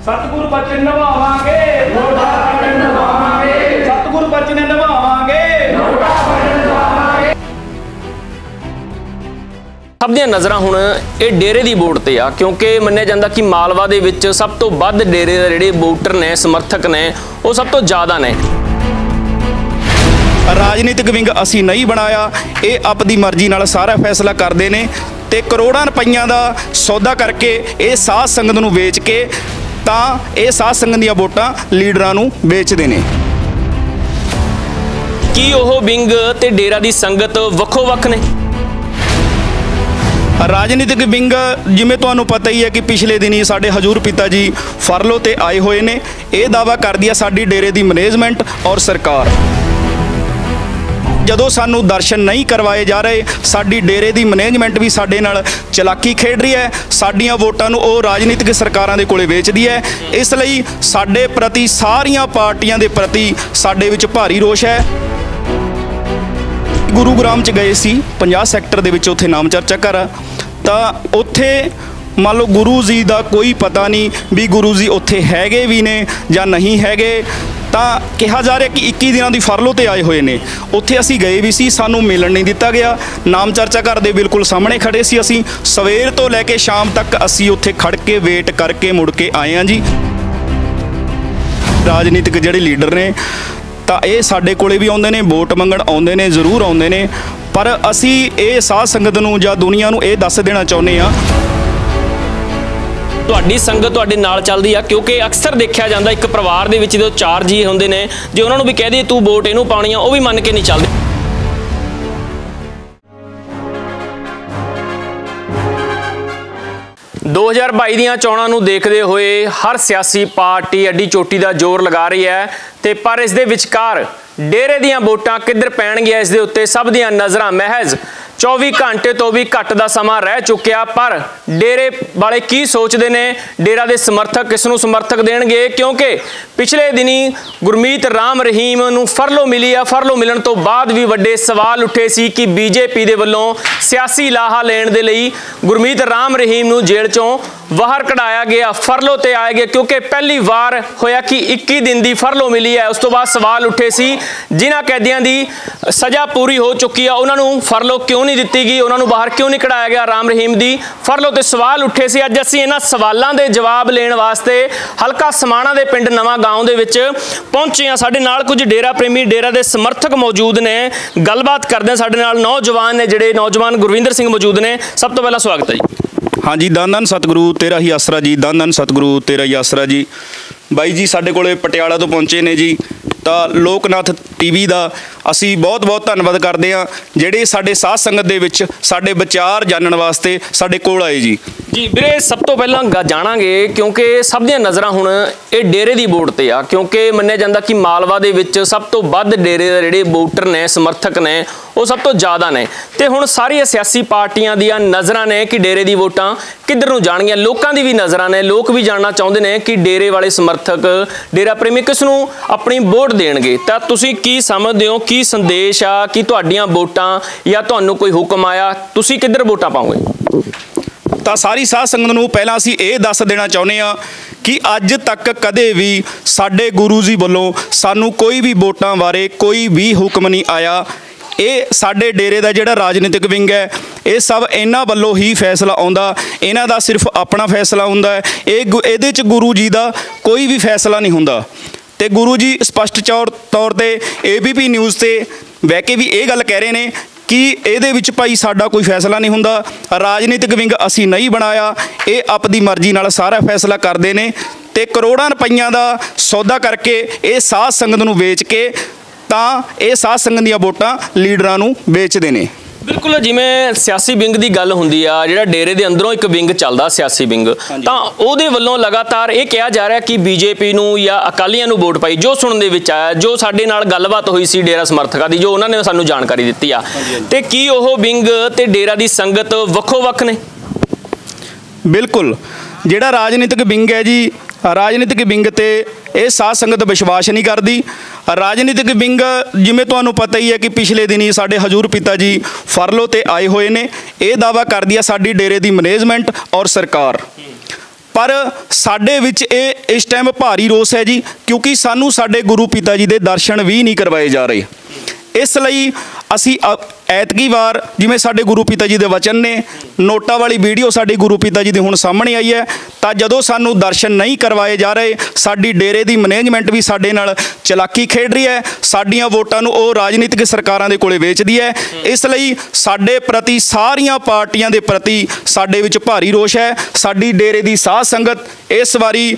सतगुरु बचन निभावांगे, नोटा बचन निभावांगे, सतगुरु बचन निभावांगे, नोटा बचन निभावांगे। ਸਭ ਦੀਆਂ ਨਜ਼ਰਾਂ ਹੁਣ ਇਹ ਡੇਰੇ ਦੀ ਵੋਟ ਤੇ ਆ, ਕਿਉਂਕਿ ਮੰਨਿਆ ਜਾਂਦਾ ਕਿ ਮਾਲਵਾ ਦੇ ਵਿੱਚ ਸਭ ਤੋਂ ਵੱਧ ਡੇਰੇ ਦੇ ਜਿਹੜੇ ਵੋਟਰ ਨੇ, ਸਮਰਥਕ ਨੇ, ਉਹ ਸਭ ਤੋਂ ਜ਼ਿਆਦਾ ਨੇ। ਰਾਜਨੀਤਿਕ ਵਿੰਗ ਅਸੀਂ ਨਹੀਂ ਬਣਾਇਆ, ਇਹ ਆਪਦੀ ਮਰਜ਼ੀ ਨਾਲ ਸਾਰਾ ਫੈਸਲਾ ਕਰਦੇ ਨੇ ਤੇ ਕਰੋੜਾਂ ਰੁਪਈਆਂ ਦਾ ਸੌਦਾ ਕਰਕੇ ਇਹ ਸਾਧ ਸੰਗਤ ਨੂੰ ਵੇਚ ਕੇ ਤਾਂ ਇਹ ਸਾਧ ਸੰਗਤ ਦੀਆਂ ਵੋਟਾਂ ਲੀਡਰਾਂ ਨੂੰ ਵੇਚਦੇ ਨੇ। ਕੀ ਉਹ ਵਿੰਗ ਤੇ ਡੇਰਾ ਦੀ ਸੰਗਤ ਵੱਖੋ ਵੱਖ ਨੇ? ਰਾਜਨੀਤਿਕ ਵਿੰਗ ਜਿਵੇਂ ਤੁਹਾਨੂੰ ਪਤਾ ਹੀ ਹੈ ਕਿ ਪਿਛਲੇ ਦਿਨੀ ਸਾਡੇ ਹਜ਼ੂਰ ਪਿਤਾ ਜੀ ਫਰਲੋ ਤੇ ਆਏ ਹੋਏ ਨੇ। ਇਹ ਦਾਅਵਾ ਕਰਦੀ ਹੈ ਸਾਡੀ ਡੇਰੇ ਦੀ ਮੈਨੇਜਮੈਂਟ ਔਰ ਸਰਕਾਰ। ਜਦੋਂ ਸਾਨੂੰ ਦਰਸ਼ਨ ਨਹੀਂ ਕਰਵਾਏ ਜਾ ਰਹੇ, ਸਾਡੀ ਡੇਰੇ ਦੀ ਮੈਨੇਜਮੈਂਟ ਵੀ ਸਾਡੇ ਨਾਲ ਚਲਾਕੀ ਖੇਡ ਰਹੀ ਹੈ। ਸਾਡੀਆਂ ਵੋਟਾਂ ਨੂੰ ਉਹ ਰਾਜਨੀਤਿਕ ਸਰਕਾਰਾਂ ਦੇ ਕੋਲੇ ਵੇਚਦੀ ਹੈ। ਇਸ ਲਈ ਸਾਡੇ ਪ੍ਰਤੀ, ਸਾਰੀਆਂ ਪਾਰਟੀਆਂ ਦੇ ਪ੍ਰਤੀ ਸਾਡੇ ਵਿੱਚ ਭਾਰੀ ਰੋਸ਼ ਹੈ। ਗੁਰੂਗ੍ਰਾਮ ਚ ਗਏ ਸੀ 50 ਸੈਕਟਰ ਦੇ ਵਿੱਚ, ਉੱਥੇ ਨਾਮ ਚਰਚਾ ਕਰ, ਤਾਂ ਉੱਥੇ ਮੰਨ ਲਓ ਗੁਰੂ ਜੀ ਦਾ ਕੋਈ ਪਤਾ ਨਹੀਂ ਵੀ ਗੁਰੂ ਜੀ ਉੱਥੇ ਹੈਗੇ ਵੀ ਨੇ ਜਾਂ ਨਹੀਂ ਹੈਗੇ। ਤਾਂ ਕਿਹਾ ਜਾ ਰਿਹਾ ਕਿ 21 ਦਿਨਾਂ ਦੀ ਫਰਲੋ ਤੇ ਆਏ ਹੋਏ ਨੇ। ਉੱਥੇ ਅਸੀਂ ਗਏ ਵੀ ਸੀ, ਸਾਨੂੰ ਮਿਲਣ ਨਹੀਂ ਦਿੱਤਾ ਗਿਆ। ਨਾਮ ਚਰਚਾ ਘਰ ਦੇ ਬਿਲਕੁਲ ਸਾਹਮਣੇ ਖੜੇ ਸੀ ਅਸੀਂ। ਸਵੇਰ ਤੋਂ ਲੈ ਕੇ ਸ਼ਾਮ ਤੱਕ ਅਸੀਂ ਉੱਥੇ ਖੜ ਕੇ ਵੇਟ ਕਰਕੇ ਮੁੜ ਕੇ ਆਏ ਹਾਂ ਜੀ। ਰਾਜਨੀਤਿਕ ਜਿਹੜੇ ਲੀਡਰ ਨੇ ਤਾਂ ਇਹ ਸਾਡੇ ਕੋਲੇ ਵੀ ਆਉਂਦੇ ਨੇ, ਵੋਟ ਮੰਗਣ ਆਉਂਦੇ ਨੇ, ਜ਼ਰੂਰ ਆਉਂਦੇ ਨੇ, ਪਰ ਅਸੀਂ ਇਹ ਸਾਧ ਸੰਗਤ ਨੂੰ ਜਾਂ ਦੁਨੀਆ ਨੂੰ ਇਹ ਦੱਸ ਦੇਣਾ ਚਾਹੁੰਦੇ ਹਾਂ ਤੁਹਾਡੀ ਸੰਗਤ ਤੁਹਾਡੇ ਨਾਲ ਚੱਲਦੀ ਆ, ਕਿਉਂਕਿ ਅਕਸਰ ਦੇਖਿਆ ਜਾਂਦਾ ਇੱਕ ਪਰਿਵਾਰ ਦੇ ਵਿੱਚ ਜਦੋਂ 4 ਜੀ ਹੁੰਦੇ ਨੇ, ਜੇ ਉਹਨਾਂ ਨੂੰ ਵੀ ਕਹਿ ਦਈਏ ਤੂੰ ਵੋਟ ਇਹਨੂੰ ਪਾਉਣੀ ਆ, ਉਹ ਵੀ ਮੰਨ ਕੇ ਨਹੀਂ ਚੱਲਦੇ। ਦੋ 2022 ਦੀਆਂ ਚੋਣਾਂ ਨੂੰ ਦੇਖਦੇ ਹੋਏ ਹਰ ਸਿਆਸੀ ਪਾਰਟੀ ਅੱਡੀ ਚੋਟੀ ਦਾ ਜ਼ੋਰ ਲਗਾ ਰਹੀ ਹੈ, ਤੇ ਪਰ ਇਸ ਦੇ ਵਿਚਕਾਰ ਡੇਰੇ ਦੀਆਂ ਵੋਟਾਂ ਕਿੱਧਰ ਪੈਣਗੀਆਂ, ਇਸ ਦੇ ਉੱਤੇ ਸਭ ਦੀਆਂ ਨਜ਼ਰਾਂ ਮਹਿਜ਼ 24 ਘੰਟੇ ਤੋਂ ਵੀ ਘੱਟ ਦਾ ਸਮਾਂ ਰਹਿ ਚੁੱਕਿਆ। ਪਰ ਡੇਰੇ ਵਾਲੇ ਕੀ ਸੋਚਦੇ ਨੇ, ਡੇਰਾ ਦੇ ਸਮਰਥਕ ਕਿਸ ਨੂੰ ਸਮਰਥਕ ਦੇਣਗੇ? ਕਿਉਂਕਿ ਪਿਛਲੇ ਦਿਨੀ ਗੁਰਮੀਤ ਰਾਮ ਰਹੀਮ ਨੂੰ ਫਰਲੋ ਮਿਲੀ ਆ। ਫਰਲੋ ਮਿਲਣ ਤੋਂ ਬਾਅਦ ਵੀ ਵੱਡੇ ਸਵਾਲ ਉੱਠੇ ਸੀ ਕਿ ਬੀਜੇਪੀ ਦੇ ਵੱਲੋਂ ਸਿਆਸੀ ਲਾਹਾ ਲੈਣ ਦੇ ਲਈ ਗੁਰਮੀਤ ਰਾਮ ਰਹੀਮ ਨੂੰ ਜੇਲ੍ਹ ਚੋਂ ਬਾਹਰ ਕਢਾਇਆ ਗਿਆ, ਫਰਲੋ ਤੇ ਆਏ ਗਏ, ਕਿਉਂਕਿ ਪਹਿਲੀ ਵਾਰ ਹੋਇਆ ਕਿ 21 ਦਿਨ ਦੀ ਫਰਲੋ ਮਿਲੀ ਹੈ। ਉਸ ਤੋਂ ਬਾਅਦ ਸਵਾਲ ਉੱਠੇ ਸੀ ਜਿਨ੍ਹਾਂ ਕੈਦੀਆਂ ਦੀ ਸਜ਼ਾ ਪੂਰੀ ਹੋ ਚੁੱਕੀ ਆ, ਉਹਨਾਂ ਨੂੰ ਫਰਲੋ ਕਿਉਂ ਨਹੀਂ ਦਿੱਤੀ ਗਈ, ਉਹਨਾਂ ਨੂੰ ਬਾਹਰ ਕਿਉਂ ਨਹੀਂ ਕਢਾਇਆ ਗਿਆ ਰਾਮ ਰਹੀਮ ਦੀ ਫਰਲੋ ਤੇ ਸਵਾਲ ਉੱਠੇ ਸੀ। ਅੱਜ ਅਸੀਂ ਇਹਨਾਂ ਸਵਾਲਾਂ ਦੇ ਜਵਾਬ ਲੈਣ ਵਾਸਤੇ ਹਲਕਾ ਸਮਾਣਾ ਦੇ ਪਿੰਡ ਨਵਾਂ ਗਾਉਂ ਦੇ ਵਿੱਚ ਪਹੁੰਚੇ ਹਾਂ। ਸਾਡੇ ਨਾਲ ਕੁਝ ਡੇਰਾ ਪ੍ਰੇਮੀ, ਡੇਰਾ ਦੇ ਸਮਰਥਕ ਮੌਜੂਦ ਨੇ, ਗੱਲਬਾਤ ਕਰਦੇ ਹਾਂ। ਸਾਡੇ ਨਾਲ ਨੌਜਵਾਨ ਨੇ, ਜਿਹੜੇ ਨੌਜਵਾਨ ਗੁਰਵਿੰਦਰ ਸਿੰਘ ਮੌਜੂਦ ਨੇ। ਸਭ ਤੋਂ ਪਹਿਲਾਂ ਸਵਾਗਤ ਹੈ ਜੀ। हाँ जी, धन धन सतगुरु तेरा ही आसरा जी, धन धन सतगुरु तेरा ही आसरा जी। बाई जी साडे कोले पटियाला तो पहुँचे ने जी, ਤਾਂ ਲੋਕਨਾਥ ਟੀਵੀ ਦਾ ਅਸੀਂ ਬਹੁਤ ਬਹੁਤ ਧੰਨਵਾਦ ਕਰਦੇ ਹਾਂ ਜਿਹੜੇ ਸਾਡੇ ਸਾਧ ਸੰਗਤ ਦੇ ਵਿੱਚ ਸਾਡੇ ਵਿਚਾਰ ਜਾਣਨ ਵਾਸਤੇ ਸਾਡੇ ਕੋਲ ਆਏ ਜੀ। ਜੀ ਵੀਰੇ, ਸਭ ਤੋਂ ਪਹਿਲਾਂ ਜਾਣਾਂਗੇ, ਕਿਉਂਕਿ ਸਭ ਦੀਆਂ ਨਜ਼ਰਾਂ ਹੁਣ ਇਹ ਡੇਰੇ ਦੀ ਵੋਟ ਤੇ ਆ, ਕਿਉਂਕਿ ਮੰਨਿਆ ਜਾਂਦਾ ਕਿ ਮਾਲਵਾ ਦੇ ਵਿੱਚ ਸਭ ਤੋਂ ਵੱਧ ਡੇਰੇ ਦੇ ਜਿਹੜੇ ਵੋਟਰ ਨੇ, ਸਮਰਥਕ ਨੇ, ਉਹ ਸਭ ਤੋਂ ਜ਼ਿਆਦਾ ਨੇ। ਤੇ ਹੁਣ ਸਾਰੀਆਂ ਸਿਆਸੀ ਪਾਰਟੀਆਂ ਦੀਆਂ ਨਜ਼ਰਾਂ ਨੇ ਕਿ ਡੇਰੇ ਦੀ ਵੋਟਾਂ ਕਿੱਧਰ ਨੂੰ ਜਾਣਗੀਆਂ। ਲੋਕਾਂ ਦੀ ਵੀ ਨਜ਼ਰਾਂ ਨੇ, ਲੋਕ ਵੀ ਜਾਣਨਾ ਚਾਹੁੰਦੇ ਨੇ ਕਿ ਡੇਰੇ ਵਾਲੇ ਸਮਰਥਕ, ਡੇਰਾ ਪ੍ਰੇਮੀ ਕਿਸ ਨੂੰ ਆਪਣੀ ਵੋਟ ਦੇਣਗੇ। ਤਾਂ ਤੁਸੀਂ ਕੀ ਸਮਝਦੇ ਹੋ, ਕੀ ਸੰਦੇਸ਼ ਆ ਕਿ ਤੁਹਾਡੀਆਂ ਵੋਟਾਂ ਜਾਂ ਤੁਹਾਨੂੰ ਕੋਈ ਹੁਕਮ ਆਇਆ, ਤੁਸੀਂ ਕਿੱਧਰ ਵੋਟਾਂ ਪਾਓਗੇ? ਤਾਂ ਸਾਰੀ ਸਾਧ ਸੰਗਤ ਨੂੰ ਪਹਿਲਾਂ ਅਸੀਂ ਇਹ ਦੱਸ ਦੇਣਾ ਚਾਹੁੰਦੇ ਹਾਂ ਕਿ ਅੱਜ ਤੱਕ ਕਦੇ ਵੀ ਸਾਡੇ ਗੁਰੂ ਜੀ ਵੱਲੋਂ ਸਾਨੂੰ ਕੋਈ ਵੀ ਵੋਟਾਂ ਬਾਰੇ ਕੋਈ ਵੀ ਹੁਕਮ ਨਹੀਂ ਆਇਆ। ਇਹ ਸਾਡੇ ਡੇਰੇ ਦਾ ਜਿਹੜਾ ਰਾਜਨੀਤਿਕ ਵਿੰਗ ਹੈ, ਇਹ ਸਭ ਇਹਨਾਂ ਵੱਲੋਂ ਹੀ ਫੈਸਲਾ ਆਉਂਦਾ, ਇਹਨਾਂ ਦਾ ਸਿਰਫ ਆਪਣਾ ਫੈਸਲਾ ਹੁੰਦਾ ਹੈ। ਇਹਦੇ 'ਚ ਗੁਰੂ ਜੀ ਦਾ ਕੋਈ ਵੀ ਫੈਸਲਾ ਨਹੀਂ ਹੁੰਦਾ। ਤੇ ਗੁਰੂ ਜੀ ਸਪਸ਼ਟ ਤੌਰ ਤੇ ABP ਨਿਊਜ਼ ਤੇ ਬਹਿ ਕੇ ਵੀ ਇਹ ਗੱਲ ਕਹਿ ਰਹੇ ਨੇ ਕਿ ਇਹਦੇ ਵਿੱਚ ਭਾਈ ਸਾਡਾ ਕੋਈ ਫੈਸਲਾ ਨਹੀਂ ਹੁੰਦਾ, ਰਾਜਨੀਤਿਕ ਵਿੰਗ ਅਸੀਂ ਨਹੀਂ ਬਣਾਇਆ, ਇਹ ਆਪਦੀ ਮਰਜ਼ੀ ਨਾਲ ਸਾਰਾ ਫੈਸਲਾ ਕਰਦੇ ਨੇ ਤੇ ਕਰੋੜਾਂ ਰੁਪਈਆਂ ਦਾ ਸੌਦਾ ਕਰਕੇ ਇਹ ਸਾਧ ਸੰਗਤ ਨੂੰ ਵੇਚ ਕੇ ਤਾਂ ਇਹ ਸਾਧ ਸੰਗਤ ਦੀਆਂ ਵੋਟਾਂ ਲੀਡਰਾਂ ਨੂੰ ਵੇਚਦੇ ਨੇ। ਬਿਲਕੁਲ, ਜਿਵੇਂ ਸਿਆਸੀ ਵਿੰਗ ਦੀ ਗੱਲ ਹੁੰਦੀ ਆ, ਜਿਹੜਾ ਡੇਰੇ ਦੇ ਅੰਦਰੋਂ ਇੱਕ ਵਿੰਗ ਚੱਲਦਾ ਸਿਆਸੀ ਵਿੰਗ, ਤਾਂ ਉਹਦੇ ਵੱਲੋਂ ਲਗਾਤਾਰ ਇਹ ਕਿਹਾ ਜਾ ਰਿਹਾ ਕਿ ਬੀਜੇਪੀ ਨੂੰ ਜਾਂ ਅਕਾਲੀਆਂ ਨੂੰ ਵੋਟ ਪਾਈ। ਜੋ ਸੁਣਨ ਦੇ ਵਿੱਚ ਆਇਆ, ਜੋ ਸਾਡੇ ਨਾਲ ਗੱਲਬਾਤ ਹੋਈ ਸੀ ਡੇਰਾ ਸਮਰਥਕਾਂ ਦੀ, ਜੋ ਉਹਨਾਂ ਨੇ ਸਾਨੂੰ ਜਾਣਕਾਰੀ ਦਿੱਤੀ ਆ, ਤੇ ਕੀ ਉਹ ਵਿੰਗ ਤੇ ਡੇਰਾ ਦੀ ਸੰਗਤ ਵੱਖੋ ਵੱਖ ਨੇ? ਬਿਲਕੁਲ, ਜਿਹੜਾ ਰਾਜਨੀਤਿਕ ਵਿੰਗ ਹੈ ਜੀ, ਰਾਜਨੀਤਿਕ ਵਿੰਗ ਤੇ ਇਹ ਸਾਧ ਸੰਗਤ ਵਿਸ਼ਵਾਸ ਨਹੀਂ ਕਰਦੀ। ਰਾਜਨੀਤਿਕ ਵਿੰਗ ਜਿਵੇਂ ਤੁਹਾਨੂੰ ਪਤਾ ਹੀ ਹੈ ਕਿ ਪਿਛਲੇ ਦਿਨੀ ਸਾਡੇ ਹਜ਼ੂਰ ਪਿਤਾ ਜੀ ਫਰਲੋ ਤੇ ਆਏ ਹੋਏ ਨੇ। ਇਹ ਦਾਅਵਾ ਕਰਦੀ ਹੈ ਸਾਡੀ ਡੇਰੇ ਦੀ ਮੈਨੇਜਮੈਂਟ ਔਰ ਸਰਕਾਰ। ਪਰ ਸਾਡੇ ਵਿੱਚ ਇਹ ਇਸ ਟਾਈਮ ਭਾਰੀ ਰੋਸ ਹੈ ਜੀ, ਕਿਉਂਕਿ ਸਾਨੂੰ ਸਾਡੇ ਗੁਰੂ ਪਿਤਾ ਜੀ ਦੇ ਦਰਸ਼ਨ ਵੀ ਨਹੀਂ ਕਰਵਾਏ ਜਾ ਰਹੇ। ਇਸ ਲਈ ਅਸੀਂ ਐਤਕੀ ਵਾਰ ਜਿਵੇਂ ਸਾਡੇ ਗੁਰੂ ਪਿਤਾ ਜੀ ਦੇ ਵਚਨ ਨੇ, ਨੋਟਾਂ ਵਾਲੀ ਵੀਡੀਓ ਸਾਡੇ ਗੁਰੂ ਪਿਤਾ ਜੀ ਦੀ ਹੁਣ ਸਾਹਮਣੇ ਆਈ ਹੈ, ਤਾਂ ਜਦੋਂ ਸਾਨੂੰ ਦਰਸ਼ਨ ਨਹੀਂ ਕਰਵਾਏ ਜਾ ਰਹੇ, ਸਾਡੀ ਡੇਰੇ ਦੀ ਮੈਨੇਜਮੈਂਟ ਵੀ ਸਾਡੇ ਨਾਲ ਚਲਾਕੀ ਖੇਡ ਰਹੀ ਹੈ, ਸਾਡੀਆਂ ਵੋਟਾਂ ਨੂੰ ਉਹ ਰਾਜਨੀਤਿਕ ਸਰਕਾਰਾਂ ਦੇ ਕੋਲੇ ਵੇਚਦੀ ਹੈ। ਇਸ ਲਈ ਸਾਡੇ ਪ੍ਰਤੀ, ਸਾਰੀਆਂ ਪਾਰਟੀਆਂ ਦੇ ਪ੍ਰਤੀ ਸਾਡੇ ਵਿੱਚ ਭਾਰੀ ਰੋਸ਼ ਹੈ। ਸਾਡੀ ਡੇਰੇ ਦੀ ਸਾਧ ਸੰਗਤ ਇਸ ਵਾਰੀ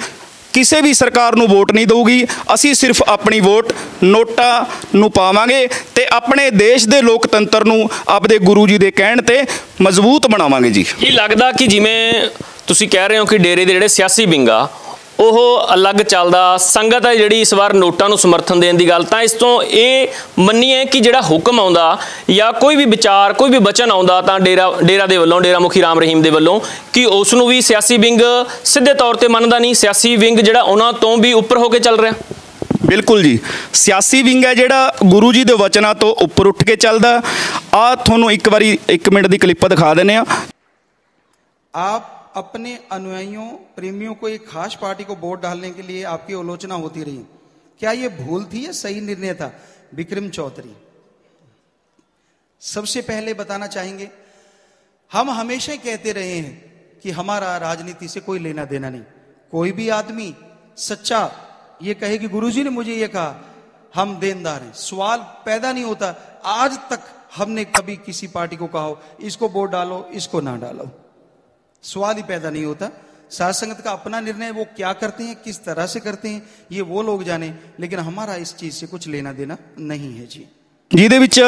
ਕਿਸੇ ਵੀ ਸਰਕਾਰ ਨੂੰ ਵੋਟ ਨਹੀਂ ਦੇਊਗੀ। ਅਸੀਂ ਸਿਰਫ ਆਪਣੀ ਵੋਟ ਨੋਟਾਂ ਨੂੰ ਪਾਵਾਂਗੇ ਤੇ ਆਪਣੇ ਦੇਸ਼ ਦੇ ਲੋਕਤੰਤਰ ਨੂੰ ਆਪਦੇ ਗੁਰੂ ਜੀ ਦੇ ਕਹਿਣ ਤੇ ਮਜ਼ਬੂਤ ਬਣਾਵਾਂਗੇ ਜੀ। ਕੀ ਲੱਗਦਾ ਕਿ ਜਿਵੇਂ ਤੁਸੀਂ ਕਹਿ ਰਹੇ ਹੋ ਕਿ ਡੇਰੇ ਦੇ ਜਿਹੜੇ ਸਿਆਸੀ ਵਿੰਗ ਆ ਉਹ ਅਲੱਗ ਚੱਲਦਾ, ਸੰਗਤ ਹੈ ਜਿਹੜੀ ਇਸ ਵਾਰ ਨੋਟਾਂ ਨੂੰ ਸਮਰਥਨ ਦੇਣ ਦੀ ਗੱਲ, ਤਾਂ ਇਸ ਤੋਂ ਇਹ ਮੰਨੀਏ ਕਿ ਜਿਹੜਾ ਹੁਕਮ ਆਉਂਦਾ ਜਾਂ ਕੋਈ ਵੀ ਵਿਚਾਰ, ਕੋਈ ਵੀ ਬਚਨ ਆਉਂਦਾ ਤਾਂ ਡੇਰਾ ਦੇ ਵੱਲੋਂ, ਡੇਰਾ ਮੁਖੀ ਰਾਮ ਰਹੀਮ ਦੇ ਵੱਲੋਂ, ਕਿ ਉਸ ਨੂੰ ਵੀ ਸਿਆਸੀ ਵਿੰਗ ਸਿੱਧੇ ਤੌਰ ਤੇ ਮੰਨਦਾ ਨਹੀਂ, ਸਿਆਸੀ ਵਿੰਗ ਜਿਹੜਾ ਉਹਨਾਂ ਤੋਂ ਵੀ ਉੱਪਰ ਹੋ ਕੇ ਚੱਲ ਰਿਹਾ। ਬਿਲਕੁਲ ਜੀ, ਸਿਆਸੀ ਵਿੰਗ ਹੈ ਜਿਹੜਾ ਗੁਰੂ ਜੀ ਦੇ ਵਚਨਾਂ ਤੋਂ ਉੱਪਰ ਉੱਠ ਕੇ ਚੱਲਦਾ। ਆ ਤੁਹਾਨੂੰ ਇੱਕ ਵਾਰੀ 1 ਮਿੰਟ ਦੀ ਕਲਿੱਪ ਦਿਖਾ ਦਿੰਦੇ ਆ। आप अपने अनुयायियों, प्रेमियों को एक खास पार्टी को वोट डालने के लिए आपकी आलोचना होती रही, क्या ये भूल थी या सही निर्णय था? विक्रम चौधरी। सबसे पहले बताना चाहेंगे, हम हमेशा कहते रहे हैं कि हमारा राजनीति से कोई लेना देना नहीं। कोई भी आदमी सच्चा ये कहे कि गुरुजी ने मुझे ये कहा, हम देनदार हैं, सवाल पैदा नहीं होता। आज तक हमने कभी किसी पार्टी को कहा हो इसको वोट डालो, इसको ना डालो, सवाल ही पैदा नहीं होता। साध संगत का अपना निर्णय, वो क्या करते हैं, किस तरह से करते हैं, ये वो लोग जाने, लेकिन हमारा इस चीज से कुछ लेना देना नहीं है जी। ਜਿਹਦੇ ਵਿੱਚ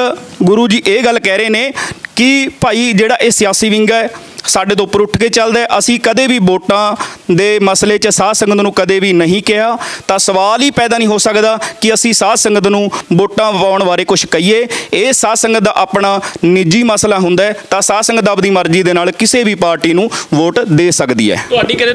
ਗੁਰੂ ਜੀ ਇਹ ਗੱਲ ਕਹਿ ਰਹੇ ਨੇ ਕਿ ਭਾਈ ਜਿਹੜਾ ਇਹ ਸਿਆਸੀ ਵਿੰਗ ਹੈ ਸਾਡੇ ਤੋਂ ਉੱਪਰ ਉੱਠ ਕੇ ਚੱਲਦਾ ਹੈ। ਅਸੀਂ ਕਦੇ ਵੀ ਵੋਟਾਂ ਦੇ ਮਸਲੇ 'ਚ ਸਾਧ ਸੰਗਤ ਨੂੰ ਕਦੇ ਵੀ ਨਹੀਂ ਕਿਹਾ, ਤਾਂ ਸਵਾਲ ਹੀ ਪੈਦਾ ਨਹੀਂ ਹੋ ਸਕਦਾ ਕਿ ਅਸੀਂ ਸਾਧ ਸੰਗਤ ਨੂੰ ਵੋਟਾਂ ਪਾਉਣ ਬਾਰੇ ਕੁਝ ਕਹੀਏ। ਇਹ ਸਾਧ ਸੰਗਤ ਦਾ ਆਪਣਾ ਨਿੱਜੀ ਮਸਲਾ ਹੁੰਦਾ ਹੈ, ਤਾਂ ਸਾਧ ਸੰਗਤ ਆਪਣੀ ਮਰਜ਼ੀ ਦੇ ਨਾਲ ਕਿਸੇ ਵੀ ਪਾਰਟੀ ਨੂੰ ਵੋਟ ਦੇ ਸਕਦੀ ਹੈ।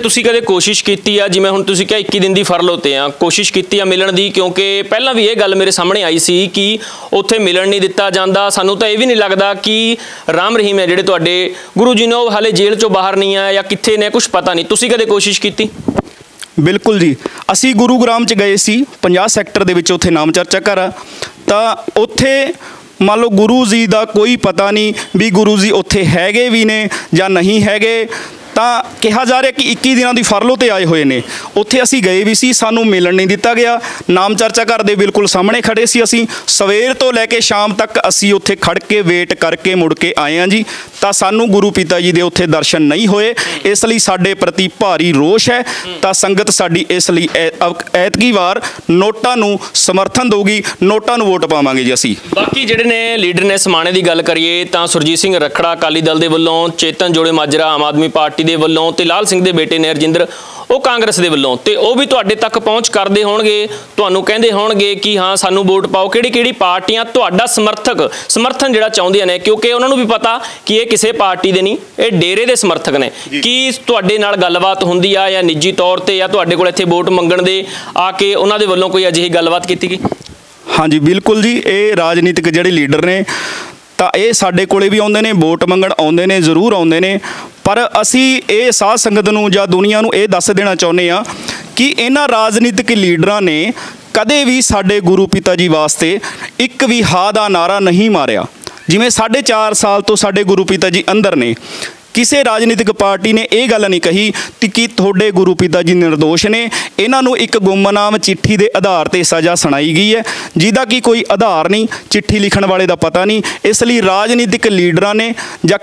ਤੁਸੀਂ ਕਦੇ ਕੋਸ਼ਿਸ਼ ਕੀਤੀ ਆ, ਜਿਵੇਂ ਹੁਣ ਤੁਸੀਂ ਕਿਹਾ 21 ਦਿਨ ਦੀ ਫਰਲੋ ਤੇ ਆ, ਕੋਸ਼ਿਸ਼ ਕੀਤੀ ਆ ਮਿਲਣ ਦੀ? ਕਿਉਂਕਿ ਪਹਿਲਾਂ ਵੀ ਇਹ ਗੱਲ ਮੇਰੇ ਸਾਹਮਣੇ ਆਈ ਸੀ ਕਿ ਉੱਥੇ ਮਿਲਣ ਨਹੀਂ ਦਿੱਤਾ ਜਾਂਦਾ। ਸਾਨੂੰ ਤਾਂ ਇਹ ਵੀ ਨਹੀਂ ਲੱਗਦਾ ਕਿ ਰਾਮ ਰਹੀਮ ਹੈ ਜਿਹੜੇ ਤੁਹਾਡੇ ਗੁਰੂ ਜੀ ਨੇ ਉਹ ਹਾਲੇ ਜੇਲ੍ਹ ਚੋਂ ਬਾਹਰ ਨਹੀਂ ਆਇਆ ਜਾਂ ਕਿੱਥੇ ਨੇ, ਕੁਝ ਪਤਾ ਨਹੀਂ। ਤੁਸੀਂ ਕਦੇ ਕੋਸ਼ਿਸ਼ ਕੀਤੀ? ਬਿਲਕੁਲ ਜੀ, ਅਸੀਂ ਗੁਰੂਗ੍ਰਾਮ 'ਚ ਗਏ ਸੀ, 50 ਸੈਕਟਰ ਦੇ ਵਿੱਚ ਉੱਥੇ ਨਾਮ ਚਰਚਾ ਘਰ ਆ, ਤਾਂ ਉੱਥੇ ਮੰਨ ਲਓ ਗੁਰੂ ਜੀ ਦਾ ਕੋਈ ਪਤਾ ਨਹੀਂ ਵੀ ਗੁਰੂ ਜੀ ਉੱਥੇ ਹੈਗੇ ਵੀ ਨੇ ਜਾਂ ਨਹੀਂ ਹੈਗੇ। ਤਾਂ ਕਿਹਾ ਜਾ ਰਿਹਾ ਕਿ 21 ਦਿਨਾਂ ਦੀ ਫਰਲੋ ਤੇ ਆਏ ਹੋਏ ਨੇ। ਉੱਥੇ ਅਸੀਂ ਗਏ ਵੀ ਸੀ, ਸਾਨੂੰ ਮਿਲਣ ਨਹੀਂ ਦਿੱਤਾ ਗਿਆ। ਨਾਮ ਚਰਚਾ ਘਰ ਦੇ ਬਿਲਕੁਲ ਸਾਹਮਣੇ ਖੜੇ ਸੀ ਅਸੀਂ, ਸਵੇਰ ਤੋਂ ਲੈ ਕੇ ਸ਼ਾਮ ਤੱਕ ਅਸੀਂ ਉੱਥੇ ਖੜ ਕੇ ਵੇਟ ਕਰਕੇ ਮੁੜ ਕੇ ਆਏ ਹਾਂ ਜੀ। ਤਾਂ ਸਾਨੂੰ ਗੁਰੂ ਪਿਤਾ ਜੀ ਦੇ ਉੱਥੇ ਦਰਸ਼ਨ ਨਹੀਂ ਹੋਏ, ਇਸ ਲਈ ਸਾਡੇ ਪ੍ਰਤੀ ਭਾਰੀ ਰੋਸ਼ ਹੈ। ਤਾਂ ਸੰਗਤ ਸਾਡੀ ਇਸ ਲਈ ਐਤਕੀ ਵਾਰ ਨੋਟਾਂ ਨੂੰ ਸਮਰਥਨ ਦੇਊਗੀ, ਨੋਟਾਂ ਨੂੰ ਵੋਟ ਪਾਵਾਂਗੇ ਜੀ ਅਸੀਂ। ਬਾਕੀ ਜਿਹੜੇ ਨੇ ਲੀਡਰ ਨੇ ਸਮਾਣੇ ਦੀ ਗੱਲ ਕਰੀਏ ਤਾਂ ਸੁਰਜੀਤ ਸਿੰਘ ਰੱਖੜਾ ਅਕਾਲੀ ਦਲ ਦੇ ਵੱਲੋਂ, ਚੇਤਨ ਜੋੜੇ ਮਾਜਰਾ ਆਮ ਆਦਮੀ ਪਾਰਟੀ ਦੇ ਵੱਲੋਂ ਤੇ ਲਾਲ ਸਿੰਘ ਦੇ ਬੇਟੇ ਨੇ ਹਰਜਿੰਦਰ ਉਹ ਕਾਂਗਰਸ ਦੇ ਵੱਲੋਂ, ਤੇ ਉਹ ਵੀ ਤੁਹਾਡੇ ਤੱਕ ਪਹੁੰਚ ਕਰਦੇ ਹੋਣਗੇ, ਤੁਹਾਨੂੰ ਕਹਿੰਦੇ ਹੋਣਗੇ ਕਿ ਹਾਂ ਸਾਨੂੰ ਵੋਟ ਪਾਓ। ਕਿਹੜੀ ਪਾਰਟੀਆਂ ਤੁਹਾਡਾ ਸਮਰਥਨ ਜਿਹੜਾ ਚਾਹੁੰਦੀਆਂ ਨੇ? ਕਿਉਂਕਿ ਉਹਨਾਂ ਨੂੰ ਵੀ ਪਤਾ ਕਿ ਇਹ ਕਿਸੇ ਪਾਰਟੀ ਦੇ ਨਹੀਂ, ਇਹ ਡੇਰੇ ਦੇ ਸਮਰਥਕ ਨੇ। ਕੀ ਤੁਹਾਡੇ ਨਾਲ ਗੱਲਬਾਤ ਹੁੰਦੀ ਆ ਜਾਂ ਨਿੱਜੀ ਤੌਰ ਤੇ ਜਾਂ ਤੁਹਾਡੇ ਕੋਲ ਇੱਥੇ ਵੋਟ ਮੰਗਣ ਦੇ ਆ ਕੇ ਉਹਨਾਂ ਦੇ ਵੱਲੋਂ ਕੋਈ ਅਜਿਹੀ ਗੱਲਬਾਤ ਕੀਤੀ ਗਈ? ਹਾਂਜੀ ਬਿਲਕੁਲ ਜੀ, ਇਹ ਰਾਜਨੀਤਿਕ ਜਿਹੜੇ ਲੀਡਰ ਨੇ ਤਾਂ ਇਹ ਸਾਡੇ ਕੋਲੇ ਵੀ ਆਉਂਦੇ ਨੇ, ਵੋਟ ਮੰਗਣ ਆਉਂਦੇ ਨੇ, ਜ਼ਰੂਰ ਆਉਂਦੇ ਨੇ। ਪਰ ਅਸੀਂ ਇਹ ਸਾਧ ਸੰਗਤ ਨੂੰ ਜਾਂ ਦੁਨੀਆ ਨੂੰ ਇਹ ਦੱਸ ਦੇਣਾ ਚਾਹੁੰਦੇ ਹਾਂ ਕਿ ਇਹਨਾਂ ਰਾਜਨੀਤਿਕ ਲੀਡਰਾਂ ਨੇ ਕਦੇ ਵੀ ਸਾਡੇ ਗੁਰੂ ਪਿਤਾ ਜੀ ਵਾਸਤੇ ਇੱਕ ਵੀ ਹਾਂ ਦਾ ਨਾਰਾ ਨਹੀਂ ਮਾਰਿਆ। ਜਿਵੇਂ 4.5 ਸਾਲ ਤੋਂ ਸਾਡੇ ਗੁਰੂ ਪਿਤਾ ਜੀ ਅੰਦਰ ਨੇ, ਕਿਸੇ ਰਾਜਨੀਤਿਕ ਪਾਰਟੀ ਨੇ ਇਹ ਗੱਲ ਨਹੀਂ ਕਹੀ ਕਿ ਤੁਹਾਡੇ ਗੁਰੂ ਪਿਤਾ ਜੀ ਨਿਰਦੋਸ਼ ਨੇ। ਇਹਨਾਂ ਨੂੰ ਇੱਕ ਗੁੰਮਨਾਮ ਚਿੱਠੀ ਦੇ ਆਧਾਰ ਤੇ ਸਜ਼ਾ ਸੁਣਾਈ ਗਈ ਹੈ, ਜਿਹਦਾ ਕਿ ਕੋਈ ਆਧਾਰ ਨਹੀਂ, ਚਿੱਠੀ ਲਿਖਣ ਵਾਲੇ ਦਾ ਪਤਾ ਨਹੀਂ। ਇਸ ਲਈ ਰਾਜਨੀਤਿਕ ਲੀਡਰਾਂ ਨੇ ਜਾਂ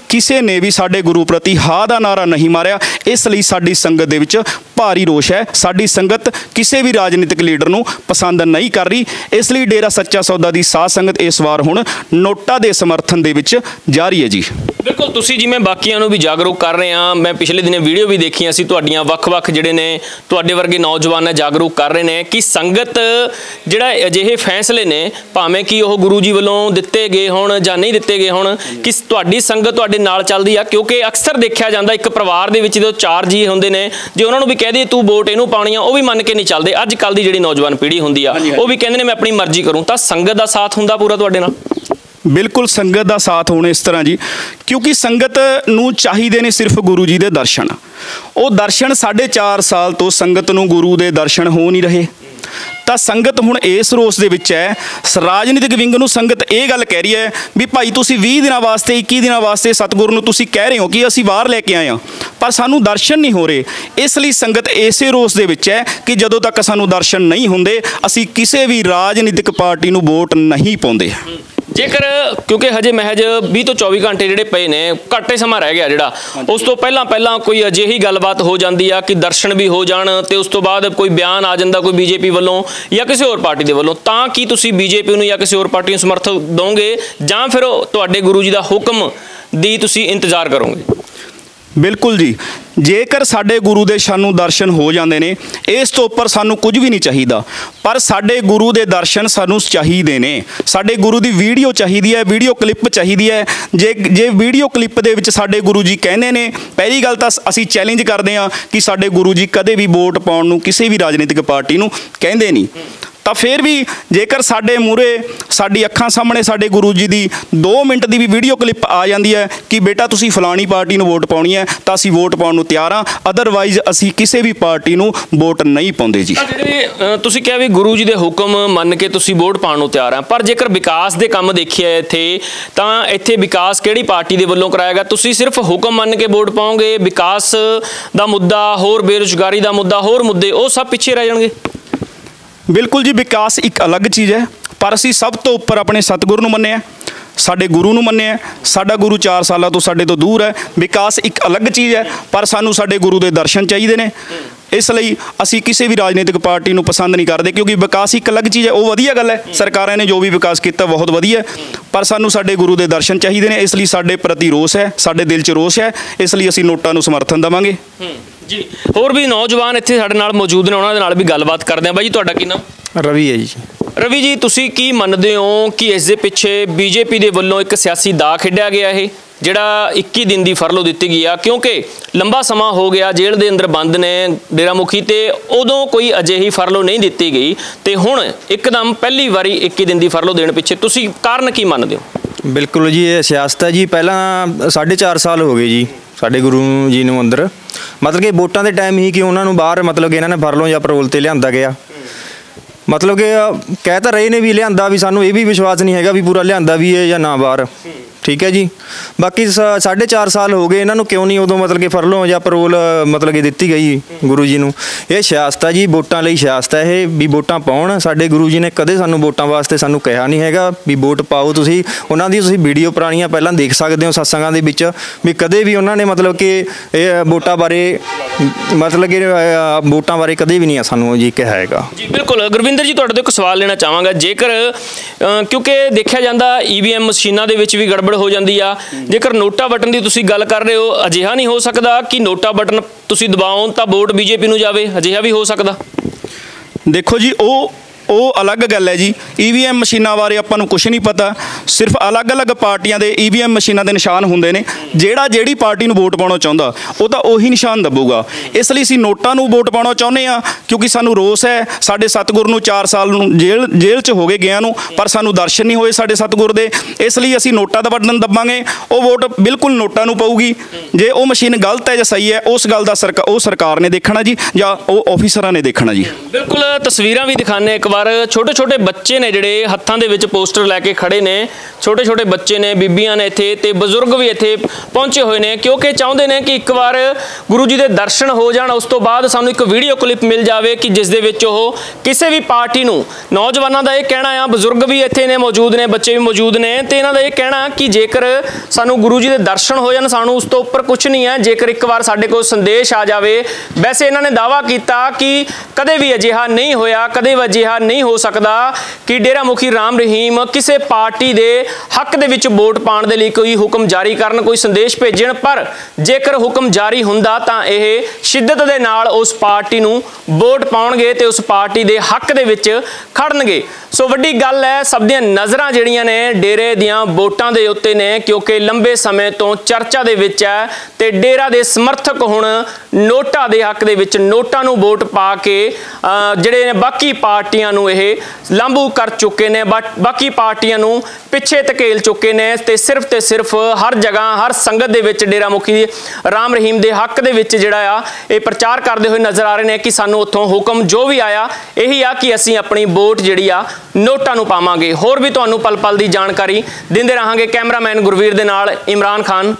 ਕਿਸੇ ਨੇ ਵੀ ਸਾਡੇ ਗੁਰੂ ਪ੍ਰਤੀ ਹਾਂ ਦਾ ਨਾਰਾ ਨਹੀਂ ਮਾਰਿਆ। ਇਸ ਲਈ ਸਾਡੀ ਸੰਗਤ ਦੇ ਵਿੱਚ ਭਾਰੀ ਰੋਸ਼ ਹੈ। ਸਾਡੀ ਸੰਗਤ ਕਿਸੇ ਵੀ ਰਾਜਨੀਤਿਕ ਲੀਡਰ ਨੂੰ ਪਸੰਦ ਨਹੀਂ ਕਰ ਰਹੀ। ਇਸ ਲਈ ਡੇਰਾ ਸੱਚਾ ਸੌਦਾ ਦੀ ਸਾਧ ਸੰਗਤ ਇਸ ਵਾਰ ਹੁਣ ਨੋਟਾਂ ਦੇ ਸਮਰਥਨ ਦੇ ਵਿੱਚ ਜਾ ਰਹੀ ਹੈ ਜੀ। ਬਿਲਕੁਲ, ਤੁਸੀਂ ਜਿਵੇਂ ਬਾਕੀਆਂ ਨੂੰ ਵੀ ਜਾਗਰੂਕ ਕਰ ਰਹੇ ਆ, ਮੈਂ ਪਿਛਲੇ ਦਿਨੇ ਵੀਡੀਓ ਵੀ ਦੇਖੀਆਂ ਸੀ ਤੁਹਾਡੀਆਂ, ਵੱਖ-ਵੱਖ ਜਿਹੜੇ ਨੇ ਤੁਹਾਡੇ ਵਰਗੇ ਨੌਜਵਾਨ ਜਾਗਰੂਕ ਕਰ ਰਹੇ ਨੇ ਕਿ ਸੰਗਤ ਜਿਹੜਾ ਅਜਿਹੇ ਫੈਸਲੇ ਨੇ, ਭਾਵੇਂ ਕਿ ਉਹ ਗੁਰੂ ਜੀ ਵੱਲੋਂ ਦਿੱਤੇ ਗਏ ਹੋਣ ਜਾਂ ਨਹੀਂ ਦਿੱਤੇ ਗਏ ਹੋਣ, ਕਿ ਤੁਹਾਡੀ ਸੰਗਤ ਤੁਹਾਡੇ ਨਾਲ ਚੱਲਦੀ ਆ। ਕਿਉਂਕਿ ਅਕਸਰ ਦੇਖਿਆ ਜਾਂਦਾ ਇੱਕ ਪਰਿਵਾਰ ਦੇ ਵਿੱਚ ਜਦੋਂ 4 ਜੀ ਹੁੰਦੇ ਨੇ, ਜੇ ਉਹਨਾਂ ਨੂੰ ਵੀ ਕਹਿ ਦਈਏ ਤੂੰ ਵੋਟ ਇਹਨੂੰ ਪਾਉਣੀ ਆ, ਉਹ ਵੀ ਮੰਨ ਕੇ ਨਹੀਂ ਚੱਲਦੇ। ਅੱਜ ਕੱਲ੍ਹ ਦੀ ਜਿਹੜੀ ਨੌਜਵਾਨ ਪੀੜ੍ਹੀ ਹੁੰਦੀ ਆ ਉਹ ਵੀ ਕਹਿੰਦੇ ਨੇ ਮੈਂ ਆਪਣੀ ਮਰਜ਼ੀ ਕਰੂੰ। ਤਾਂ ਸੰਗਤ ਦਾ ਸਾਥ ਹੁੰਦਾ ਪੂਰਾ ਤੁਹਾਡੇ ਨਾਲ? ਬਿਲਕੁਲ ਸੰਗਤ ਦਾ ਸਾਥ ਹੋਣਾ ਇਸ ਤਰ੍ਹਾਂ ਜੀ, ਕਿਉਂਕਿ ਸੰਗਤ ਨੂੰ ਚਾਹੀਦੇ ਨੇ ਸਿਰਫ ਗੁਰੂ ਜੀ ਦੇ ਦਰਸ਼ਨ। ਉਹ ਦਰਸ਼ਨ 4.5 ਸਾਲ ਤੋਂ ਸੰਗਤ ਨੂੰ ਗੁਰੂ ਦੇ ਦਰਸ਼ਨ ਹੋ ਨਹੀਂ ਰਹੇ। ਤਾਂ ਸੰਗਤ ਹੁਣ ਇਸ ਰੋਸ ਦੇ ਵਿੱਚ ਹੈ। ਰਾਜਨੀਤਿਕ ਵਿੰਗ ਨੂੰ ਸੰਗਤ ਇਹ ਗੱਲ ਕਹਿ ਰਹੀ ਹੈ ਵੀ ਭਾਈ ਤੁਸੀਂ 20 ਦਿਨਾਂ ਵਾਸਤੇ 21 ਦਿਨਾਂ ਵਾਸਤੇ ਸਤਿਗੁਰੂ ਨੂੰ ਤੁਸੀਂ ਕਹਿ ਰਹੇ ਹੋ ਕਿ ਅਸੀਂ ਬਾਹਰ ਲੈ ਕੇ ਆਏ ਹਾਂ, ਪਰ ਸਾਨੂੰ ਦਰਸ਼ਨ ਨਹੀਂ ਹੋ ਰਹੇ। ਇਸ ਲਈ ਸੰਗਤ ਇਸੇ ਰੋਸ ਦੇ ਵਿੱਚ ਹੈ ਕਿ ਜਦੋਂ ਤੱਕ ਸਾਨੂੰ ਦਰਸ਼ਨ ਨਹੀਂ ਹੁੰਦੇ ਅਸੀਂ ਕਿਸੇ ਵੀ ਰਾਜਨੀਤਿਕ ਪਾਰਟੀ ਨੂੰ ਵੋਟ ਨਹੀਂ ਪਾਉਂਦੇ। ਜੇਕਰ ਕਿਉਂਕਿ ਹਜੇ ਮਹਿਜ 20 ਤੋਂ 24 ਘੰਟੇ ਜਿਹੜੇ ਪਏ ਨੇ, ਘੱਟ ਹੀ ਸਮਾਂ ਰਹਿ ਗਿਆ ਜਿਹੜਾ, ਉਸ ਤੋਂ ਪਹਿਲਾਂ ਕੋਈ ਅਜਿਹੀ ਗੱਲਬਾਤ ਹੋ ਜਾਂਦੀ ਆ ਕਿ ਦਰਸ਼ਨ ਵੀ ਹੋ ਜਾਣ ਤੇ ਉਸ ਤੋਂ ਬਾਅਦ ਕੋਈ ਬਿਆਨ ਆ ਜਾਂਦਾ ਕੋਈ ਬੀਜੇਪੀ ਵੱਲੋਂ ਜਾਂ ਕਿਸੇ ਹੋਰ ਪਾਰਟੀ ਦੇ ਵੱਲੋਂ, ਤਾਂ ਕੀ ਤੁਸੀਂ ਬੀਜੇਪੀ ਨੂੰ ਜਾਂ ਕਿਸੇ ਹੋਰ ਪਾਰਟੀ ਨੂੰ ਸਮਰਥਨ ਦੋਗੇ ਜਾਂ ਫਿਰ ਤੁਹਾਡੇ ਗੁਰੂ ਜੀ ਦਾ ਹੁਕਮ ਦੀ ਤੁਸੀਂ ਇੰਤਜ਼ਾਰ ਕਰੋਗੇ? ਬਿਲਕੁਲ ਜੀ, ਜੇਕਰ ਸਾਡੇ ਗੁਰੂ ਦੇ ਸਾਨੂੰ ਦਰਸ਼ਨ ਹੋ ਜਾਂਦੇ ਨੇ, ਇਸ ਤੋਂ ਉੱਪਰ ਸਾਨੂੰ ਕੁਝ ਵੀ ਨਹੀਂ ਚਾਹੀਦਾ। ਪਰ ਸਾਡੇ ਗੁਰੂ ਦੇ ਦਰਸ਼ਨ ਸਾਨੂੰ ਚਾਹੀਦੇ ਨੇ। ਸਾਡੇ ਗੁਰੂ ਦੀ ਵੀਡੀਓ ਚਾਹੀਦੀ ਹੈ, ਵੀਡੀਓ ਕਲਿੱਪ ਚਾਹੀਦੀ ਹੈ। ਜੇ ਵੀਡੀਓ ਕਲਿੱਪ ਦੇ ਵਿੱਚ ਸਾਡੇ ਗੁਰੂ ਜੀ ਕਹਿੰਦੇ ਨੇ, ਪਹਿਲੀ ਗੱਲ ਤਾਂ ਅਸੀਂ ਚੈਲੰਜ ਕਰਦੇ ਹਾਂ ਕਿ ਸਾਡੇ ਗੁਰੂ ਜੀ ਕਦੇ ਵੀ ਵੋਟ ਪਾਉਣ ਨੂੰ ਕਿਸੇ ਵੀ ਰਾਜਨੀਤਿਕ ਪਾਰਟੀ ਨੂੰ ਕਹਿੰਦੇ ਨਹੀਂ। ਤਾਂ ਫਿਰ ਵੀ ਜੇਕਰ ਸਾਡੇ ਮੂਹਰੇ ਸਾਡੀ ਅੱਖਾਂ ਸਾਹਮਣੇ ਸਾਡੇ ਗੁਰੂ ਜੀ ਦੀ 2 ਮਿੰਟ ਦੀ ਵੀ ਵੀਡੀਓ ਕਲਿੱਪ ਆ ਜਾਂਦੀ ਹੈ ਕਿ ਬੇਟਾ ਤੁਸੀਂ ਫਲਾਣੀ ਪਾਰਟੀ ਨੂੰ ਵੋਟ ਪਾਉਣੀ ਹੈ, ਤਾਂ ਅਸੀਂ ਵੋਟ ਪਾਉਣ ਨੂੰ ਤਿਆਰ ਹਾਂ। ਅਦਰਵਾਈਜ਼ ਅਸੀਂ ਕਿਸੇ ਵੀ ਪਾਰਟੀ ਨੂੰ ਵੋਟ ਨਹੀਂ ਪਾਉਂਦੇ ਜੀ। ਜਿਹੜੇ ਤੁਸੀਂ ਕਿਹਾ ਵੀ ਗੁਰੂ ਜੀ ਦੇ ਹੁਕਮ ਮੰਨ ਕੇ ਤੁਸੀਂ ਵੋਟ ਪਾਉਣ ਨੂੰ ਤਿਆਰ ਆ, ਪਰ ਜੇਕਰ ਵਿਕਾਸ ਦੇ ਕੰਮ ਦੇਖੀਏ ਇੱਥੇ, ਤਾਂ ਇੱਥੇ ਵਿਕਾਸ ਕਿਹੜੀ ਪਾਰਟੀ ਦੇ ਵੱਲੋਂ ਕਰਾਏਗਾ? ਤੁਸੀਂ ਸਿਰਫ ਹੁਕਮ ਮੰਨ ਕੇ ਵੋਟ ਪਾਓਗੇ, ਵਿਕਾਸ ਦਾ ਮੁੱਦਾ, ਹੋਰ ਬੇਰੁਜ਼ਗਾਰੀ ਦਾ ਮੁੱਦਾ, ਹੋਰ ਮੁੱਦੇ ਉਹ ਸਭ ਪਿੱਛੇ ਰਹਿ ਜਾਣਗੇ? ਬਿਲਕੁਲ ਜੀ, ਵਿਕਾਸ ਇੱਕ ਅਲੱਗ ਚੀਜ਼ ਹੈ, ਪਰ ਅਸੀਂ ਸਭ ਤੋਂ ਉੱਪਰ ਆਪਣੇ ਸਤਿਗੁਰੂ ਨੂੰ ਮੰਨਿਆ, ਸਾਡੇ ਗੁਰੂ ਨੂੰ ਮੰਨਿਆ। ਸਾਡਾ ਗੁਰੂ 4 ਸਾਲਾਂ ਤੋਂ ਸਾਡੇ ਤੋਂ ਦੂਰ ਹੈ। ਵਿਕਾਸ ਇੱਕ ਅਲੱਗ ਚੀਜ਼ ਹੈ, ਪਰ ਸਾਨੂੰ ਸਾਡੇ ਗੁਰੂ ਦੇ ਦਰਸ਼ਨ ਚਾਹੀਦੇ ਨੇ। ਇਸ ਲਈ ਅਸੀਂ ਕਿਸੇ ਵੀ ਰਾਜਨੀਤਿਕ ਪਾਰਟੀ ਨੂੰ ਪਸੰਦ ਨਹੀਂ ਕਰਦੇ, ਕਿਉਂਕਿ ਵਿਕਾਸ ਇੱਕ ਅਲੱਗ ਚੀਜ਼ ਹੈ। ਉਹ ਵਧੀਆ ਗੱਲ ਹੈ, ਸਰਕਾਰਾਂ ਨੇ ਜੋ ਵੀ ਵਿਕਾਸ ਕੀਤਾ ਬਹੁਤ ਵਧੀਆ, ਪਰ ਸਾਨੂੰ ਸਾਡੇ ਗੁਰੂ ਦੇ ਦਰਸ਼ਨ ਚਾਹੀਦੇ ਨੇ। ਇਸ ਲਈ ਸਾਡੇ ਪ੍ਰਤੀ ਰੋਸ ਹੈ, ਸਾਡੇ ਦਿਲ 'ਚ ਰੋਸ ਹੈ। ਇਸ ਲਈ ਅਸੀਂ ਨੋਟਾਂ ਨੂੰ ਸਮਰਥਨ ਦੇਵਾਂਗੇ ਜੀ। ਹੋਰ ਵੀ ਨੌਜਵਾਨ ਇੱਥੇ ਸਾਡੇ ਨਾਲ ਮੌਜੂਦ ਨੇ, ਉਹਨਾਂ ਦੇ ਨਾਲ ਵੀ ਗੱਲਬਾਤ ਕਰਦੇ ਹਾਂ। ਬਾਈ ਜੀ, ਤੁਹਾਡਾ ਕੀ ਨਾਮ? ਰਵੀ ਹੈ ਜੀ। ਰਵੀ ਜੀ, ਤੁਸੀਂ ਕੀ ਮੰਨਦੇ ਹੋ ਕਿ ਇਸ ਦੇ ਪਿੱਛੇ ਬੀਜੇਪੀ ਦੇ ਵੱਲੋਂ ਇੱਕ ਸਿਆਸੀ ਦਾਅ ਖੇਡਿਆ ਗਿਆ ਇਹ, ਜਿਹੜਾ 21 ਦਿਨ ਦੀ ਫਰਲੋ ਦਿੱਤੀ ਗਈ ਆ? ਕਿਉਂਕਿ ਲੰਬਾ ਸਮਾਂ ਹੋ ਗਿਆ ਜੇਲ੍ਹ ਦੇ ਅੰਦਰ ਬੰਦ ਨੇ ਡੇਰਾ ਮੁਖੀ, ਤੇ ਉਦੋਂ ਕੋਈ ਅਜਿਹੀ ਫਰਲੋ ਨਹੀਂ ਦਿੱਤੀ ਗਈ, ਤੇ ਹੁਣ ਇੱਕਦਮ ਪਹਿਲੀ ਵਾਰੀ 21 ਦਿਨ ਦੀ ਫਰਲੋ ਦੇਣ ਪਿੱਛੇ ਤੁਸੀਂ ਕਾਰਨ ਕੀ ਮੰਨਦੇ ਹੋ? ਬਿਲਕੁਲ ਜੀ, ਇਹ ਸਿਆਸਤ ਹੈ ਜੀ। ਪਹਿਲਾਂ 4.5 ਸਾਲ ਹੋ ਗਏ ਜੀ ਸਾਡੇ ਗੁਰੂ ਜੀ ਨੂੰ ਅੰਦਰ, ਮਤਲਬ ਕਿ ਵੋਟਾਂ ਦੇ ਟਾਈਮ ਹੀ ਕਿ ਉਹਨਾਂ ਨੂੰ ਬਾਹਰ ਮਤਲਬ ਕਿ ਇਹਨਾਂ ਨੇ ਫਰਲੋਂ ਜਾਂ ਪੈਰੋਲ ਤੇ ਲਿਆਂਦਾ ਗਿਆ। ਮਤਲਬ ਕਿ ਕਹਿ ਤਾਂ ਰਹੇ ਨੇ ਵੀ ਲਿਆਂਦਾ, ਵੀ ਸਾਨੂੰ ਇਹ ਵੀ ਵਿਸ਼ਵਾਸ ਨਹੀਂ ਹੈਗਾ ਵੀ ਪੂਰਾ ਲਿਆਂਦਾ ਵੀ ਹੈ ਜਾਂ ਨਾ ਬਾਹਰ। ਠੀਕ ਹੈ ਜੀ। ਬਾਕੀ 4.5 ਸਾਲ ਹੋ ਗਏ ਇਹਨਾਂ ਨੂੰ, ਕਿਉਂ ਨਹੀਂ ਉਦੋਂ ਮਤਲਬ ਕਿ ਫਰਲੋਂ ਜਾਂ ਪੈਰੋਲ ਮਤਲਬ ਕਿ ਦਿੱਤੀ ਗਈ ਗੁਰੂ ਜੀ ਨੂੰ? ਇਹ ਸਿਆਸਤ ਹੈ ਜੀ, ਵੋਟਾਂ ਲਈ ਸਿਆਸਤ ਹੈ ਇਹ, ਵੀ ਵੋਟਾਂ ਪਾਉਣ। ਸਾਡੇ ਗੁਰੂ ਜੀ ਨੇ ਕਦੇ ਸਾਨੂੰ ਵੋਟਾਂ ਵਾਸਤੇ ਸਾਨੂੰ ਕਿਹਾ ਨਹੀਂ ਹੈਗਾ ਵੀ ਵੋਟ ਪਾਓ ਤੁਸੀਂ। ਉਹਨਾਂ ਦੀ ਤੁਸੀਂ ਵੀਡੀਓ ਪੁਰਾਣੀਆਂ ਪਹਿਲਾਂ ਦੇਖ ਸਕਦੇ ਹੋ ਸਤਸੰਗਾਂ ਦੇ ਵਿੱਚ, ਵੀ ਕਦੇ ਵੀ ਉਹਨਾਂ ਨੇ ਮਤਲਬ ਕਿ ਇਹ ਵੋਟਾਂ ਬਾਰੇ ਮਤਲਬ ਕਿ ਵੋਟਾਂ ਬਾਰੇ ਕਦੇ ਵੀ ਨਹੀਂ ਸਾਨੂੰ ਜੀ ਕਿਹਾ ਹੈਗਾ ਜੀ। ਬਿਲਕੁਲ ਗੁਰਵਿੰਦਰ ਜੀ, ਤੁਹਾਡੇ ਤੋਂ ਇੱਕ ਸਵਾਲ ਲੈਣਾ ਚਾਹਾਂਗਾ। ਜੇਕਰ ਕਿਉਂਕਿ ਦੇਖਿਆ ਜਾਂਦਾ EVM ਮਸ਼ੀਨਾਂ ਦੇ ਵਿੱਚ ਵੀ ਗੜਬੜ ਹੋ ਜਾਂਦੀ ਆ, ਜੇਕਰ ਨੋਟਾ ਬਟਨ ਦੀ ਤੁਸੀਂ ਗੱਲ ਕਰ ਰਹੇ ਹੋ, ਅਜਿਹਾ ਨਹੀਂ ਹੋ ਸਕਦਾ ਕਿ ਨੋਟਾ ਬਟਨ ਤੁਸੀਂ ਦਬਾਓ ਤਾਂ ਵੋਟ ਬੀਜੇਪੀ ਨੂੰ ਜਾਵੇ? ਅਜਿਹਾ ਵੀ ਹੋ ਸਕਦਾ? ਦੇਖੋ ਜੀ, ਉਹ ਅਲੱਗ ਗੱਲ ਹੈ ਜੀ। EVM ਮਸ਼ੀਨਾਂ ਬਾਰੇ ਆਪਾਂ ਨੂੰ ਕੁਝ ਨਹੀਂ ਪਤਾ। ਸਿਰਫ ਅਲੱਗ-ਅਲੱਗ ਪਾਰਟੀਆਂ ਦੇ EVM ਮਸ਼ੀਨਾਂ ਦੇ ਨਿਸ਼ਾਨ ਹੁੰਦੇ ਨੇ। ਜਿਹੜੀ ਪਾਰਟੀ ਨੂੰ ਵੋਟ ਪਾਉਣਾ ਚਾਹੁੰਦਾ ਉਹ ਤਾਂ ਉਹੀ ਨਿਸ਼ਾਨ ਦੱਬੂਗਾ। ਇਸ ਲਈ ਅਸੀਂ ਨੋਟਾਂ ਨੂੰ ਵੋਟ ਪਾਉਣਾ ਚਾਹੁੰਦੇ ਹਾਂ, ਕਿਉਂਕਿ ਸਾਨੂੰ ਰੋਸ ਹੈ। ਸਾਡੇ ਸਤਿਗੁਰ ਨੂੰ 4 ਸਾਲ ਨੂੰ ਜੇਲ੍ਹ 'ਚ ਹੋ ਗਏ ਗਿਆ ਨੂੰ, ਪਰ ਸਾਨੂੰ ਦਰਸ਼ਨ ਨਹੀਂ ਹੋਏ ਸਾਡੇ ਸਤਿਗੁਰ ਦੇ। ਇਸ ਲਈ ਅਸੀਂ ਨੋਟਾਂ ਦਾ ਬਟਨ ਦੱਬਾਂਗੇ, ਉਹ ਵੋਟ ਬਿਲਕੁਲ ਨੋਟਾਂ ਨੂੰ ਪਊਗੀ। ਜੇ ਉਹ ਮਸ਼ੀਨ ਗਲਤ ਹੈ ਜਾਂ ਸਹੀ ਹੈ, ਉਸ ਗੱਲ ਦਾ ਉਹ ਸਰਕਾਰ ਨੇ ਦੇਖਣਾ ਜੀ, ਜਾਂ ਉਹ ਆਫੀਸਰਾਂ ਨੇ ਦੇਖਣਾ ਜੀ। ਬਿਲਕੁਲ, ਤਸਵੀਰਾਂ ਵੀ ਦਿਖਾਣੇ ਇੱਕ ਵਾਰ। ਛੋਟੇ ਬੱਚੇ ਨੇ ਜਿਹੜੇ ਹੱਥਾਂ ਦੇ ਵਿੱਚ ਪੋਸਟਰ ਲੈ ਕੇ ਖੜੇ ਨੇ, ਛੋਟੇ ਬੱਚੇ ਨੇ, ਬੀਬੀਆਂ ਨੇ ਇੱਥੇ, ਤੇ ਬਜ਼ੁਰਗ ਵੀ ਇੱਥੇ ਪਹੁੰਚੇ ਹੋਏ ਨੇ, ਕਿਉਂਕਿ ਚਾਹੁੰਦੇ ਨੇ ਕਿ ਇੱਕ ਵਾਰ ਗੁਰੂ ਜੀ ਦੇ ਦਰਸ਼ਨ ਹੋ ਜਾਣ, ਉਸ ਤੋਂ ਬਾਅਦ ਸਾਨੂੰ ਇੱਕ ਵੀਡੀਓ ਕਲਿੱਪ ਮਿਲ ਜਾਵੇ ਕਿ ਜਿਸ ਦੇ ਵਿੱਚ ਉਹ ਕਿਸੇ ਵੀ ਪਾਰਟੀ ਨੂੰ, ਨੌਜਵਾਨਾਂ ਦਾ ਇਹ ਕਹਿਣਾ ਆ, ਬਜ਼ੁਰਗ ਵੀ ਇੱਥੇ ਨੇ ਮੌਜੂਦ ਨੇ, ਬੱਚੇ ਵੀ ਮੌਜੂਦ ਨੇ, ਤੇ ਇਹਨਾਂ ਦਾ ਇਹ ਕਹਿਣਾ ਕਿ ਜੇਕਰ ਸਾਨੂੰ ਗੁਰੂ ਜੀ ਦੇ ਦਰਸ਼ਨ ਹੋ ਜਾਣ, ਸਾਨੂੰ ਉਸ ਤੋਂ ਉੱਪਰ ਕੁਝ ਨਹੀਂ ਹੈ, ਜੇਕਰ ਇੱਕ ਵਾਰ ਸਾਡੇ ਕੋਲ ਸੰਦੇਸ਼ ਆ ਜਾਵੇ। ਵੈਸੇ ਇਹਨਾਂ ਨੇ ਦਾਅਵਾ ਕੀਤਾ ਕਿ ਕਦੇ ਵੀ ਅਜਿਹਾ ਨਹੀਂ ਹੋਇਆ, ਕਦੇ ਵੀ ਅਜਿਹਾ ਨਹੀਂ ਹੋ ਸਕਦਾ ਕਿ ਡੇਰਾ ਮੁਖੀ ਰਾਮ ਰਹੀਮ ਕਿਸੇ ਪਾਰਟੀ ਦੇ ਹੱਕ ਦੇ ਵਿੱਚ ਵੋਟ ਪਾਉਣ ਦੇ ਲਈ ਕੋਈ ਹੁਕਮ ਜਾਰੀ ਕਰਨ, ਕੋਈ ਸੰਦੇਸ਼ ਭੇਜਣ। ਪਰ ਜੇਕਰ ਹੁਕਮ ਜਾਰੀ ਹੁੰਦਾ ਤਾਂ ਇਹ ਸ਼ਿੱਦਤ ਦੇ ਨਾਲ ਉਸ ਪਾਰਟੀ ਨੂੰ ਵੋਟ ਪਾਉਣਗੇ ਤੇ ਉਸ ਪਾਰਟੀ ਦੇ ਹੱਕ ਦੇ ਵਿੱਚ ਖੜਨਗੇ। ਸੋ ਵੱਡੀ ਗੱਲ ਹੈ, ਸਭ ਦੀਆਂ ਨਜ਼ਰਾਂ ਜਿਹੜੀਆਂ ਨੇ ਡੇਰੇ ਦੀਆਂ ਵੋਟਾਂ ਦੇ ਉੱਤੇ ਨੇ, ਕਿਉਂਕਿ ਲੰਬੇ ਸਮੇਂ ਤੋਂ ਚਰਚਾ ਦੇ ਵਿੱਚ ਹੈ ਤੇ ਡੇਰਾ ਦੇ ਸਮਰਥਕ ਹੁਣ ਨੋਟਾਂ ਦੇ ਹੱਕ ਦੇ ਵਿੱਚ, ਨੋਟਾਂ ਨੂੰ ਵੋਟ ਪਾ ਕੇ ਜਿਹੜੇ ਨੇ ਬਾਕੀ ਪਾਰਟੀਆਂ ਨੂੰ ਇਹ ਲਾਂਭੂ ਕਰ ਚੁੱਕੇ ਨੇ, ਬਾਕੀ ਪਾਰਟੀਆਂ ਨੂੰ ਪਿੱਛੇ ਧਕੇਲ ਚੁੱਕੇ ਨੇ ਤੇ ਸਿਰਫ ਹਰ ਜਗ੍ਹਾ ਹਰ ਸੰਗਤ ਦੇ ਵਿੱਚ ਡੇਰਾ ਮੁਖੀ ਰਾਮ ਰਹੀਮ ਦੇ ਹੱਕ ਦੇ ਵਿੱਚ ਜਿਹੜਾ ਆ ਇਹ ਪ੍ਰਚਾਰ ਕਰਦੇ ਹੋਏ ਨਜ਼ਰ ਆ ਰਹੇ ਨੇ ਕਿ ਸਾਨੂੰ ਉੱਥੋਂ ਹੁਕਮ ਜੋ ਵੀ ਆਇਆ ਇਹੀ ਆ ਕਿ ਅਸੀਂ ਆਪਣੀ ਵੋਟ ਜਿਹੜੀ ਆ ਨੋਟਾਂ ਨੂੰ ਪਾਵਾਂਗੇ। ਹੋਰ ਵੀ ਤੁਹਾਨੂੰ ਪਲ ਪਲ ਦੀ ਜਾਣਕਾਰੀ ਦਿੰਦੇ ਰਹਾਂਗੇ। ਕੈਮਰਾਮੈਨ ਗੁਰਵੀਰ ਦੇ ਨਾਲ ਇਮਰਾਨ ਖਾਨ।